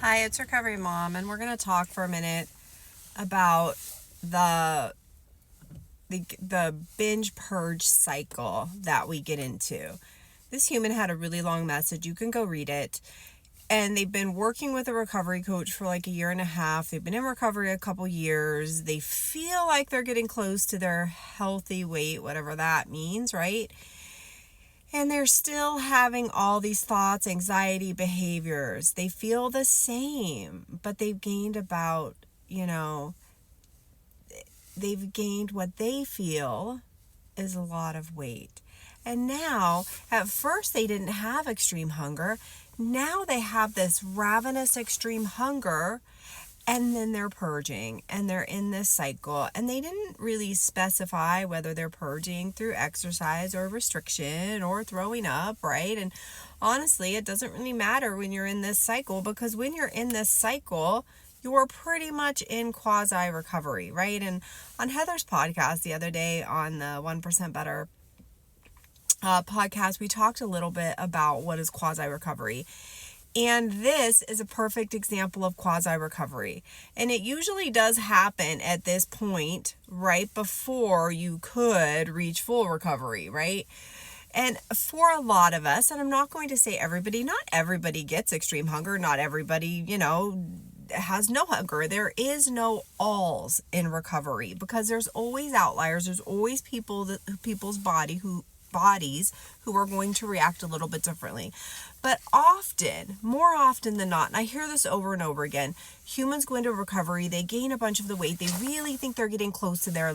Hi, it's Recovery Mom, and we're going to talk for a minute about the binge purge cycle that we get into. This human had a really long message. You can go read it. And they've been working with a recovery coach for like a year and a half. They've been in recovery a couple years. They feel like they're getting close to their healthy weight, whatever that means, right? And they're still having all these thoughts, anxiety, behaviors. They feel the same, but they've gained they've gained what they feel is a lot of weight. And now, at first they didn't have extreme hunger. Now they have this ravenous extreme hunger, and then they're purging, and they're in this cycle. And they didn't really specify whether they're purging through exercise or restriction or throwing up, right? And honestly, it doesn't really matter when you're in this cycle, because when you're in this cycle, you're pretty much in quasi recovery, right? And on Heather's podcast the other day, on the 1% Better podcast, we talked a little bit about what is quasi recovery. And this is a perfect example of quasi-recovery. And it usually does happen at this point, right before you could reach full recovery, right? And for a lot of us, and I'm not going to say everybody, not everybody gets extreme hunger. Not everybody, has no hunger. There is no alls in recovery, because there's always outliers. There's always people's bodies who are going to react a little bit differently. But often, more often than not, and I hear this over and over again, humans go into recovery, they gain a bunch of the weight, they really think they're getting close to their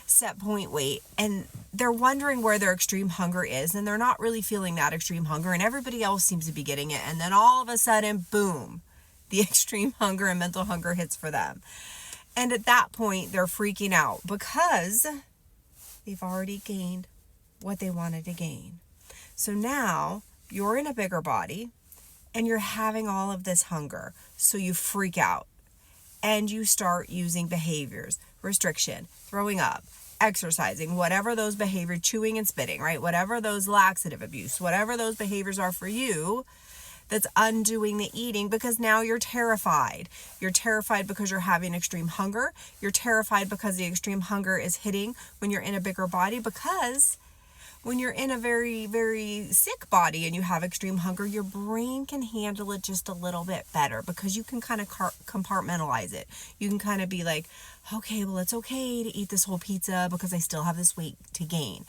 set point weight, and they're wondering where their extreme hunger is, and they're not really feeling that extreme hunger, and everybody else seems to be getting it, and then all of a sudden, boom, the extreme hunger and mental hunger hits for them. And at that point, they're freaking out because they've already gained what they wanted to gain. So now you're in a bigger body and you're having all of this hunger. So you freak out and you start using behaviors, restriction, throwing up, exercising, whatever those behaviors, chewing and spitting, right? Whatever those laxative abuse, whatever those behaviors are for you, that's undoing the eating, because now you're terrified. You're terrified because you're having extreme hunger. You're terrified because the extreme hunger is hitting when you're in a bigger body, because when you're in a very, very sick body and you have extreme hunger, your brain can handle it just a little bit better, because you can kind of compartmentalize it. You can kind of be like, okay, well, it's okay to eat this whole pizza because I still have this weight to gain.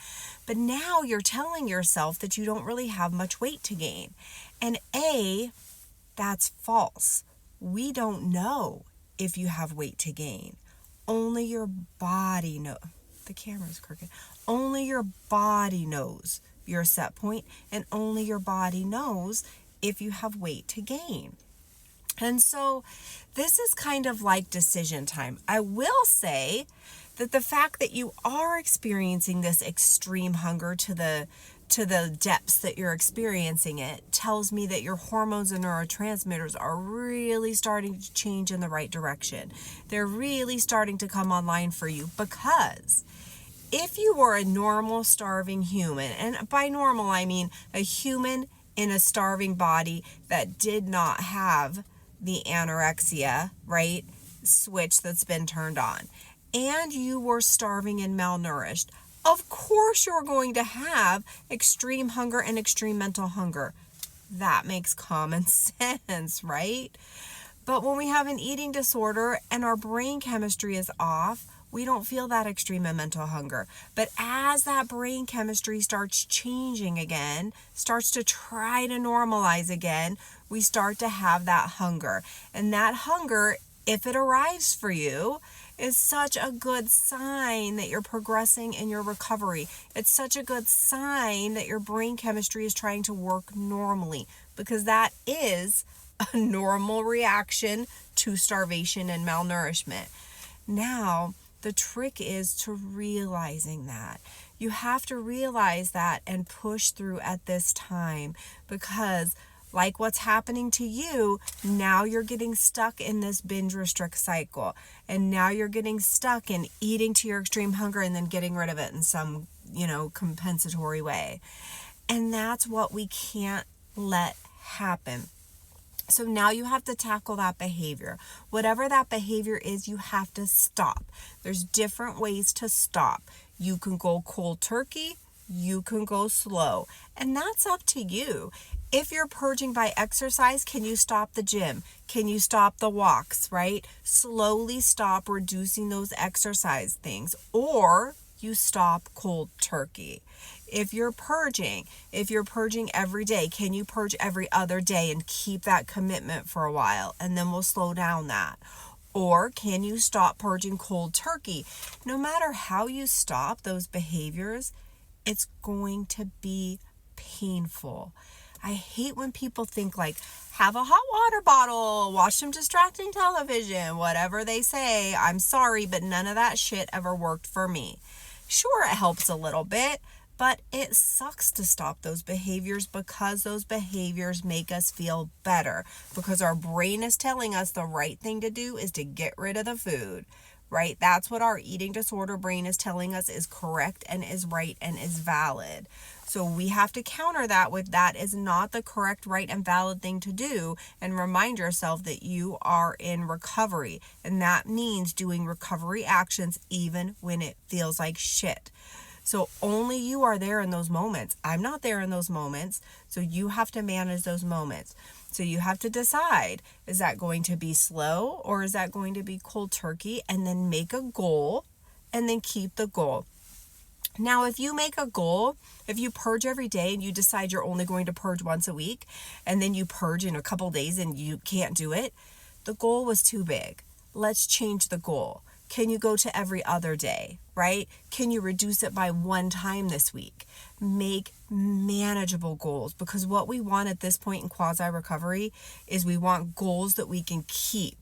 But now you're telling yourself that you don't really have much weight to gain. And that's false. We don't know if you have weight to gain. Only your body knows. The camera's crooked. Only your body knows your set point, and only your body knows if you have weight to gain. And so this is kind of like decision time. I will say that the fact that you are experiencing this extreme hunger to the depths that you're experiencing it tells me that your hormones and neurotransmitters are really starting to change in the right direction. They're really starting to come online for you, because if you were a normal starving human, and by normal I mean a human in a starving body that did not have the anorexia, right, switch that's been turned on, and you were starving and malnourished, of course you're going to have extreme hunger and extreme mental hunger. That makes common sense, right? But when we have an eating disorder and our brain chemistry is off, we don't feel that extreme and mental hunger. But as that brain chemistry starts changing again, starts to try to normalize again, we start to have that hunger. And that hunger, if it arrives for you, is such a good sign that you're progressing in your recovery. It's such a good sign that your brain chemistry is trying to work normally, because that is a normal reaction to starvation and malnourishment. Now, the trick is to realizing that. You have to realize that and push through at this time, because like what's happening to you, now you're getting stuck in this binge restrict cycle. And now you're getting stuck in eating to your extreme hunger and then getting rid of it in some, compensatory way. And that's what we can't let happen. So now you have to tackle that behavior. Whatever that behavior is, you have to stop. There's different ways to stop. You can go cold turkey, you can go slow, and that's up to you. If you're purging by exercise, can you stop the gym? Can you stop the walks, right? Slowly stop reducing those exercise things, or you stop cold turkey. If you're purging every day, can you purge every other day and keep that commitment for a while, and then we'll slow down that? Or can you stop purging cold turkey? No matter how you stop those behaviors, it's going to be painful. I hate when people think like, have a hot water bottle, watch some distracting television, whatever they say. I'm sorry, but none of that shit ever worked for me. Sure, it helps a little bit, but it sucks to stop those behaviors because those behaviors make us feel better, because our brain is telling us the right thing to do is to get rid of the food, right? That's what our eating disorder brain is telling us is correct and is right and is valid. So we have to counter that with that is not the correct, right, and valid thing to do, and remind yourself that you are in recovery. And that means doing recovery actions even when it feels like shit. So only you are there in those moments. I'm not there in those moments. So you have to manage those moments. So you have to decide, is that going to be slow or is that going to be cold turkey? And then make a goal and then keep the goal. Now, if you make a goal, if you purge every day and you decide you're only going to purge once a week, and then you purge in a couple days and you can't do it, the goal was too big. Let's change the goal. Can you go to every other day, right? Can you reduce it by one time this week? Make manageable goals, because what we want at this point in quasi recovery is we want goals that we can keep.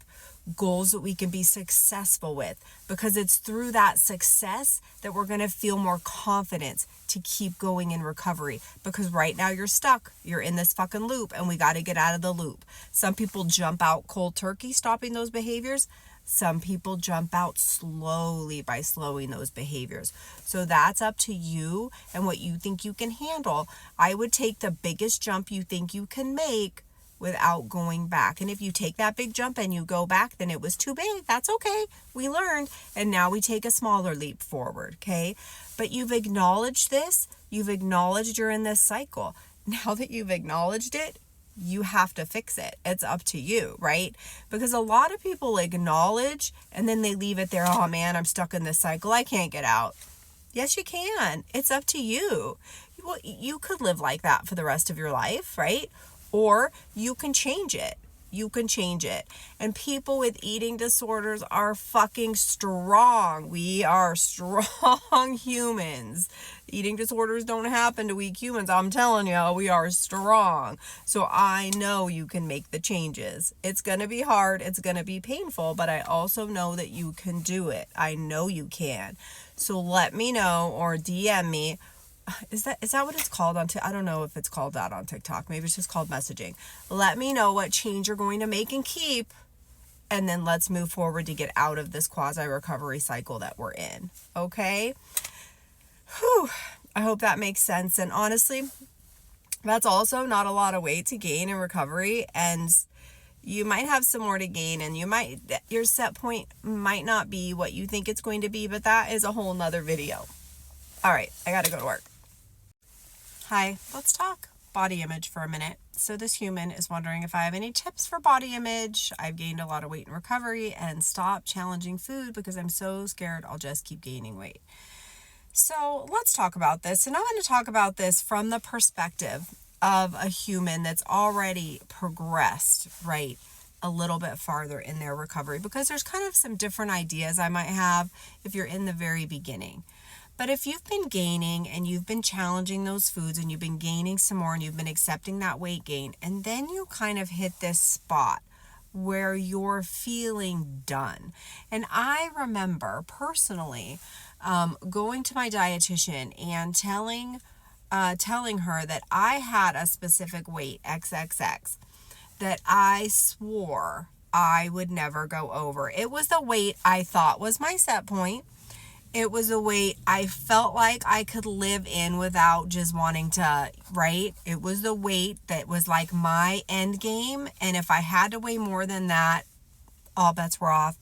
Goals that we can be successful with, because it's through that success that we're going to feel more confidence to keep going in recovery. Because right now you're stuck, you're in this fucking loop, and we got to get out of the loop. Some people jump out cold turkey stopping those behaviors. Some people jump out slowly by slowing those behaviors. So that's up to you and what you think you can handle. I would take the biggest jump you think you can make without going back. And if you take that big jump and you go back, then it was too big. That's okay. We learned. And now we take a smaller leap forward. Okay. But you've acknowledged this. You've acknowledged you're in this cycle. Now that you've acknowledged it, you have to fix it. It's up to you, right? Because a lot of people acknowledge and then they leave it there. Oh man, I'm stuck in this cycle. I can't get out. Yes, you can. It's up to you. Well, you could live like that for the rest of your life, right? Or you can change it. You can change it. And people with eating disorders are fucking strong. We are strong humans. Eating disorders don't happen to weak humans. I'm telling you, we are strong. So I know you can make the changes. It's going to be hard. It's going to be painful, but I also know that you can do it. I know you can. So let me know or DM me. Is that what it's called on I don't know if it's called that on TikTok. Maybe it's just called messaging. Let me know what change you're going to make and keep, and then let's move forward to get out of this quasi recovery cycle that we're in. Okay? Whew. I hope that makes sense. And honestly, that's also not a lot of weight to gain in recovery, and you might have some more to gain, and your set point might not be what you think it's going to be, but that is a whole nother video. All right, I gotta go to work. Hi, let's talk body image for a minute. So this human is wondering if I have any tips for body image. I've gained a lot of weight in recovery and stopped challenging food because I'm so scared I'll just keep gaining weight. So let's talk about this. And I'm going to talk about this from the perspective of a human that's already progressed, right, a little bit farther in their recovery, because there's kind of some different ideas I might have if you're in the very beginning. But if you've been gaining and you've been challenging those foods and you've been gaining some more and you've been accepting that weight gain, and then you kind of hit this spot where you're feeling done. And I remember personally going to my dietitian and telling her that I had a specific weight, XXX, that I swore I would never go over. It was the weight I thought was my set point. It was a weight I felt like I could live in without just wanting to, right? It was the weight that was like my end game. And if I had to weigh more than that, all bets were off.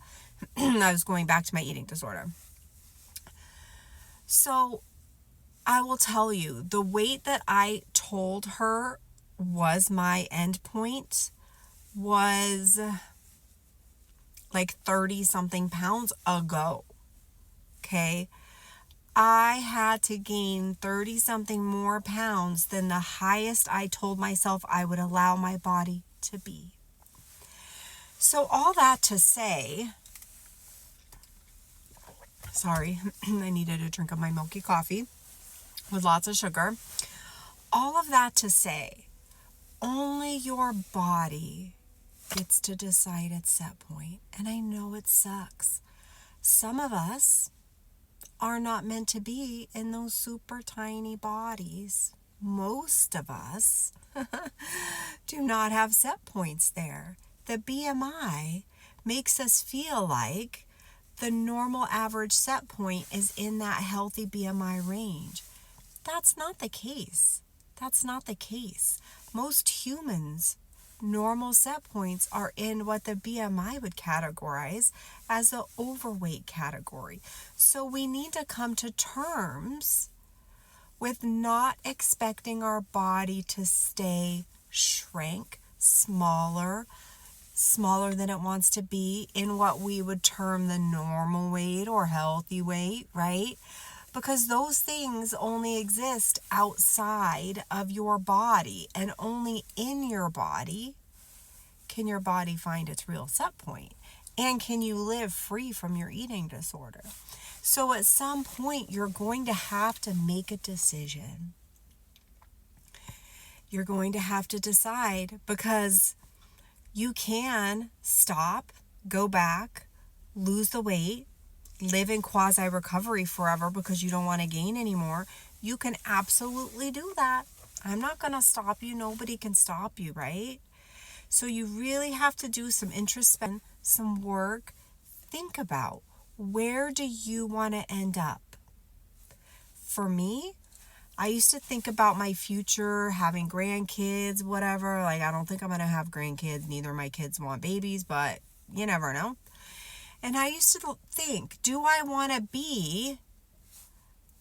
I was going back to my eating disorder. So I will tell you, the weight that I told her was my end point was like 30 something pounds ago. Okay. I had to gain 30 something more pounds than the highest I told myself I would allow my body to be. So all that to say, sorry, I needed a drink of my milky coffee with lots of sugar. All of that to say, only your body gets to decide its set point. And I know it sucks. Some of us are not meant to be in those super tiny bodies. Most of us do not have set points there. The BMI makes us feel like the normal average set point is in that healthy BMI range. That's not the case. That's not the case. Most humans' normal set points are in what the BMI would categorize as the overweight category. So we need to come to terms with not expecting our body to stay shrank, smaller than it wants to be in what we would term the normal weight or healthy weight, right? Because those things only exist outside of your body, and only in your body can your body find its real set point. And can you live free from your eating disorder? So at some point, you're going to have to make a decision. You're going to have to decide, because you can stop, go back, lose the weight, live in quasi recovery forever because you don't want to gain anymore. You can absolutely do that. I'm not going to stop you. Nobody can stop you, right? So you really have to do some introspection, some work. Think about, where do you want to end up? For me, I used to think about my future, having grandkids, whatever. Like, I don't think I'm going to have grandkids. Neither of my kids want babies, but you never know. And I used to think, do I want to be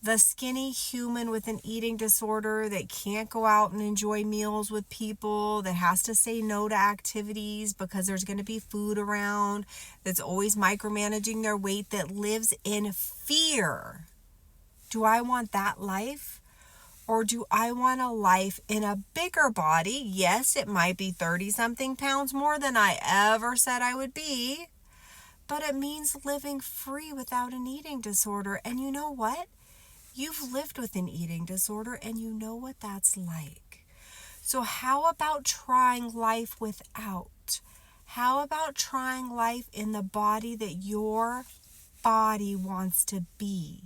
the skinny human with an eating disorder that can't go out and enjoy meals with people, that has to say no to activities because there's going to be food around, that's always micromanaging their weight, that lives in fear? Do I want that life? Or do I want a life in a bigger body? Yes, it might be 30 something pounds more than I ever said I would be, but it means living free without an eating disorder. And you know what? You've lived with an eating disorder and you know what that's like. So how about trying life without? How about trying life in the body that your body wants to be?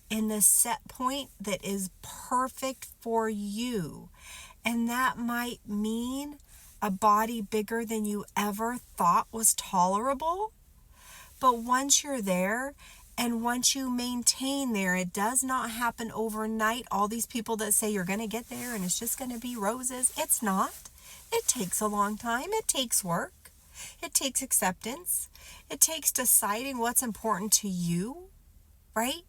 In the set point that is perfect for you. And that might mean a body bigger than you ever thought was tolerable. But once you're there, and once you maintain there, it does not happen overnight. All these people that say you're going to get there and it's just going to be roses, it's not. It takes a long time. It takes work. It takes acceptance. It takes deciding what's important to you, right?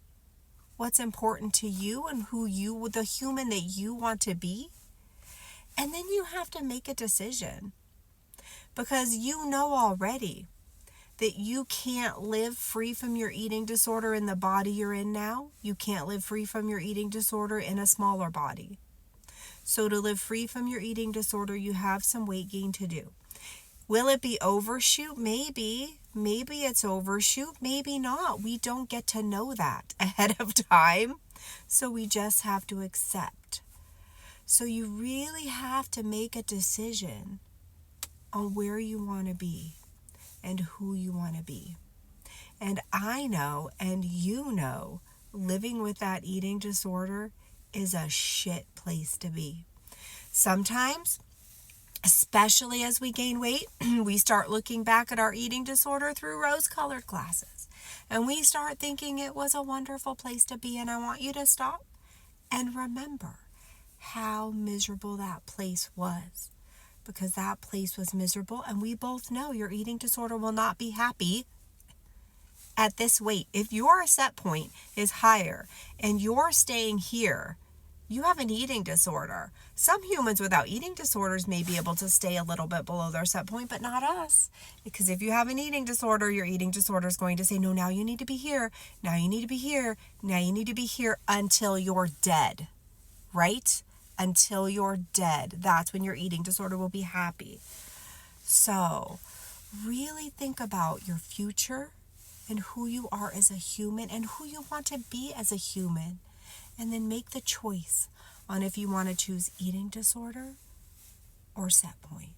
What's important to you and who you, the human that you want to be. And then you have to make a decision, because you know already that you can't live free from your eating disorder in the body you're in now. You can't live free from your eating disorder in a smaller body. So to live free from your eating disorder, you have some weight gain to do. Will it be overshoot? Maybe. Maybe it's overshoot, maybe not. We don't get to know that ahead of time. So we just have to accept. So you really have to make a decision on where you want to be and who you want to be. And I know, and you know, living with that eating disorder is a shit place to be. Sometimes, especially as we gain weight, we start looking back at our eating disorder through rose-colored glasses. and we start thinking it was a wonderful place to be, and I want you to stop and remember how miserable that place was, because that place was miserable, and we both know your eating disorder will not be happy at this weight. If your set point is higher and you're staying here, you have an eating disorder. Some humans without eating disorders may be able to stay a little bit below their set point, but not us. Because if you have an eating disorder, your eating disorder is going to say, no, now you need to be here. Now you need to be here. Now you need to be here until you're dead, right? Until you're dead. That's when your eating disorder will be happy. So really think about your future and who you are as a human and who you want to be as a human. And then make the choice on if you want to choose eating disorder or set point.